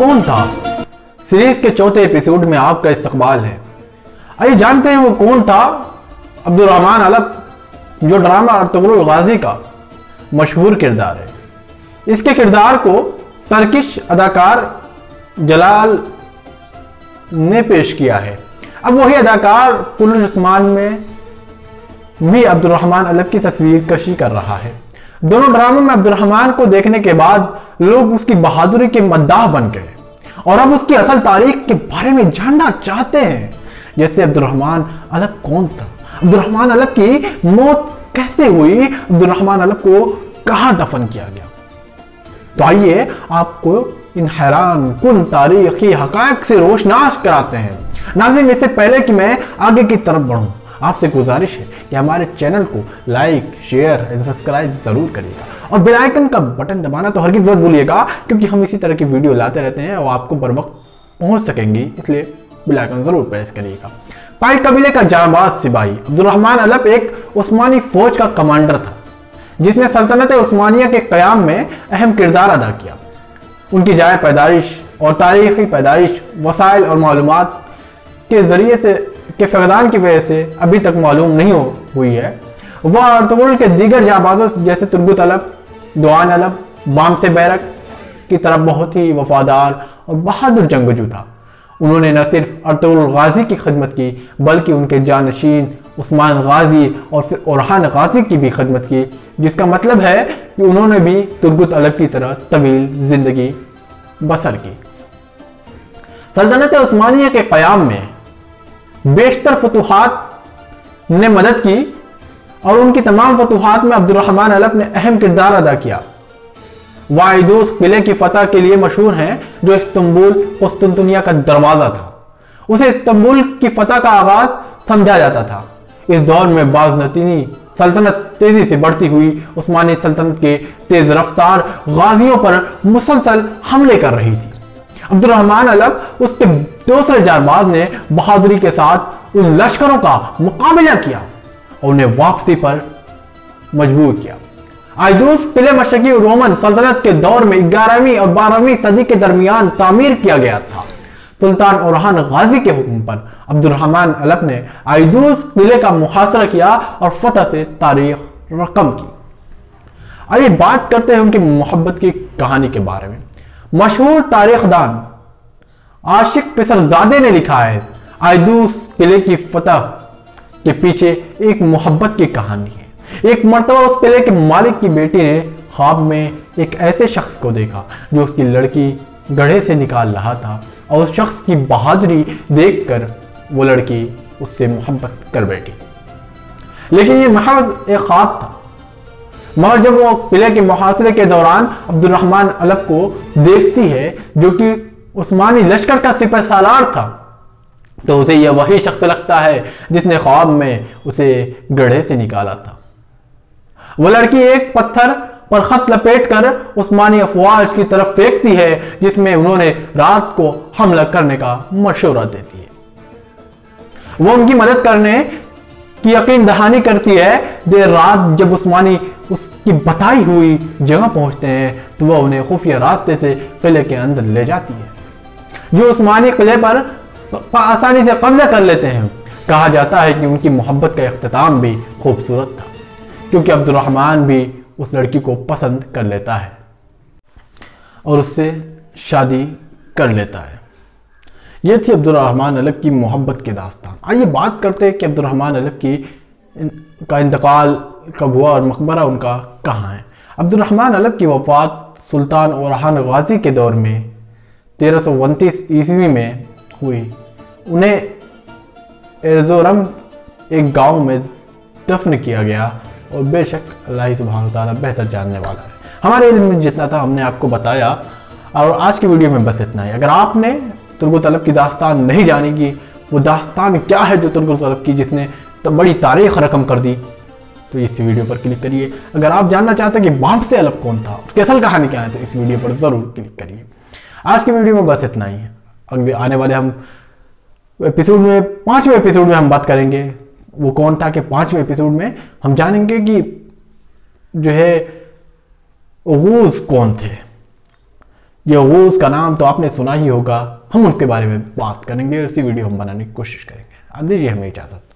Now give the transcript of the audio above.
कौन था? सीरीज के चौथे एपिसोड में आपका इस्तकबाल है। आइए जानते हैं वो कौन था अब्दुर्रहमान अलप, जो ड्रामा अर्तुगरुल गाजी का मशहूर किरदार है। इसके किरदार को टर्किश अदाकार जलाल ने पेश किया है। अब वही अदाकार पुरुष उस्मान में भी अब्दुर्रहमान अलप की तस्वीर कशी कर रहा है। दोनों ड्रामों में अब्दुर्रहमान को देखने के बाद लोग उसकी बहादुरी के मद्दाह बन गए और अब उसकी असल तारीख के बारे में जानना चाहते हैं, जैसे अब्दुर्रहमान अलप कौन था, अब्दुर्रहमान अलप की मौत कैसे हुई, अब्दुर्रहमान अलप को कहां दफन किया गया। तो आइए आपको इन हैरान कुन तारीखी हकायक से रोशनास कराते हैं। नाज़रीन, इससे पहले कि मैं आगे की तरफ बढ़ूं, आपसे गुजारिश है कि हमारे चैनल को लाइक, शेयर एंड सब्सक्राइब जरूर करिएगा और बेल आइकन का बटन दबाना तो हरगिज़ मत भूलिएगा, क्योंकि हम इसी तरह की वीडियो लाते रहते हैं और आपको बर वक्त पहुंच सकेंगी, इसलिए बेल आइकन जरूर प्रेस करिएगा। पाई कबीले का जांबाज सिपाही अब्दुर्रहमान अलप एक उस्मानी फौज का कमांडर था, जिसने सल्तनत उस्मानिया के क़याम में अहम किरदार अदा किया। उनकी जाए पैदाइश और तारीखी पैदाइश वसाइल और मालूमात के जरिए से के फकदान की वजह से अभी तक मालूम नहीं हुई है। वह अर्तुगरुल के दीगर जाबाजों जैसे तुर्गुत अलप, दुआन अलप, बामसे बैरक की तरफ बहुत ही वफादार और बहादुर जंगजू था। उन्होंने न सिर्फ अर्तुगरुल गाजी की खिदमत की, बल्कि उनके जानशीन उस्मान गाजी और फिर ओरहान गाजी की भी खिदमत की, जिसका मतलब है कि उन्होंने भी तुर्गुत अलप की तरह तवील जिंदगी बसर की। सल्तनत उस्मानिया के क़याम में बेशतर फतूहात ने मदद की और उनकी तमाम फतूहात में अब्दुर्रहमान अलप ने अहम किरदार अदा किया। वाइदूस किले की फतह के लिए मशहूर हैं, जो इस्तांबुल कुस्तुनतुनिया का दरवाजा था। उसे इस्तांबुल की फतह का आगाज समझा जाता था। इस दौर में बाज़नतीनी सल्तनत तेजी से बढ़ती हुई उस्मानी सल्तनत के तेज रफ्तार गाजियों पर मुसलसल हमले कर रही थी। अब्दुर्रहमान अलप उसके दूसरे जारबाज ने बहादुरी के साथ उन लश्करों का मुकाबला किया और उन्हें वापसी पर मजबूर किया। आइदूस किले मशरकी रोमन सल्तनत के दौर में 11वीं और 12वीं सदी के दरमियान तामीर किया गया था। सुल्तान ओरहान गाजी के हुक्म पर अब्दुर्रहमान अलप ने आइदूस किले का मुहासरा किया और फतह से तारीख रकम की। आइए बात करते हैं उनकी मोहब्बत की कहानी के बारे में। मशहूर तारीखदान आशिक पिसरजादे ने लिखा है, आइदूस किले की फतह के पीछे एक मोहब्बत की कहानी है। एक मर्तबा उस किले के मालिक की बेटी ने ख्वाब में एक ऐसे शख्स को देखा जो उसकी लड़की गढ़े से निकाल रहा था, और उस शख्स की बहादुरी देखकर वो लड़की उससे मोहब्बत कर बैठी। लेकिन ये महज एक ख्वाब था। मगर जब वो किले के मुहासरे के दौरान अब्दुर्रहमान अलप को देखती है, जो कि उस्मानी लश्कर का सिपहसालार था, तो उसे यह वही शख्स लगता है जिसने ख्वाब में उसे गढ़े से निकाला था। वो लड़की एक पत्थर पर खत लपेटकर उस्मानी अफवाज की तरफ फेंकती है, जिसमें उन्होंने रात को हमला करने का मशवरा देती है। वो उनकी मदद करने की यकीन दहानी करती है। देर रात जब उस्मानी उसकी बताई हुई जगह पहुंचते हैं, तो वह उन्हें खुफिया रास्ते से किले के अंदर ले जाती है, जो उस्मानी किले पर आसानी से कब्जा कर लेते हैं। कहा जाता है कि उनकी मोहब्बत का इख्तिताम भी खूबसूरत था, क्योंकि अब्दुर्रहमान भी उस लड़की को पसंद कर लेता है और उससे शादी कर लेता है। यह थी अब्दुर्रहमान अलप की मोहब्बत की दास्तान। आइए बात करते हैं कि अब्दुर्रहमान अलप का इंतकाल कब हुआ और मकबरा उनका कहाँ है। अब्दुर्रहमान अलप की वफ़ात सुल्तान ओरहान गाजी के दौर में 1329 ईस्वी में हुई। उन्हें एर्ज़ोरम एक गांव में दफन किया गया और बेशक अल्लाह सुब्हानहू व तआला बेहतर जानने वाला है। हमारे इल्म में जितना था हमने आपको बताया, और आज की वीडियो में बस इतना ही। अगर आपने तुर्गुत अलप की दास्तान नहीं जानी कि वो दास्तान क्या है जो तुर्गुत अलप की जिसने तो बड़ी तारीख रकम कर दी, तो इस वीडियो पर क्लिक करिए। अगर आप जानना चाहते हैं कि बामसे अलप कौन था, उसकी असल कहानी क्या है, तो इस वीडियो पर ज़रूर क्लिक करिए। आज की वीडियो में बस इतना ही है। अगले आने वाले हम एपिसोड में 5वें एपिसोड में हम बात करेंगे वो कौन था, कि 5वें एपिसोड में हम जानेंगे कि जो है ओगूज कौन थे, یہ غوث کا نام تو آپ نے سنا ہی ہوگا، ہم اس کے بارے میں بات کریں گے اور اسی ویڈیو ہم بنانے کی کوشش کریں گے۔ اب دیجیے ہمیں اجازت۔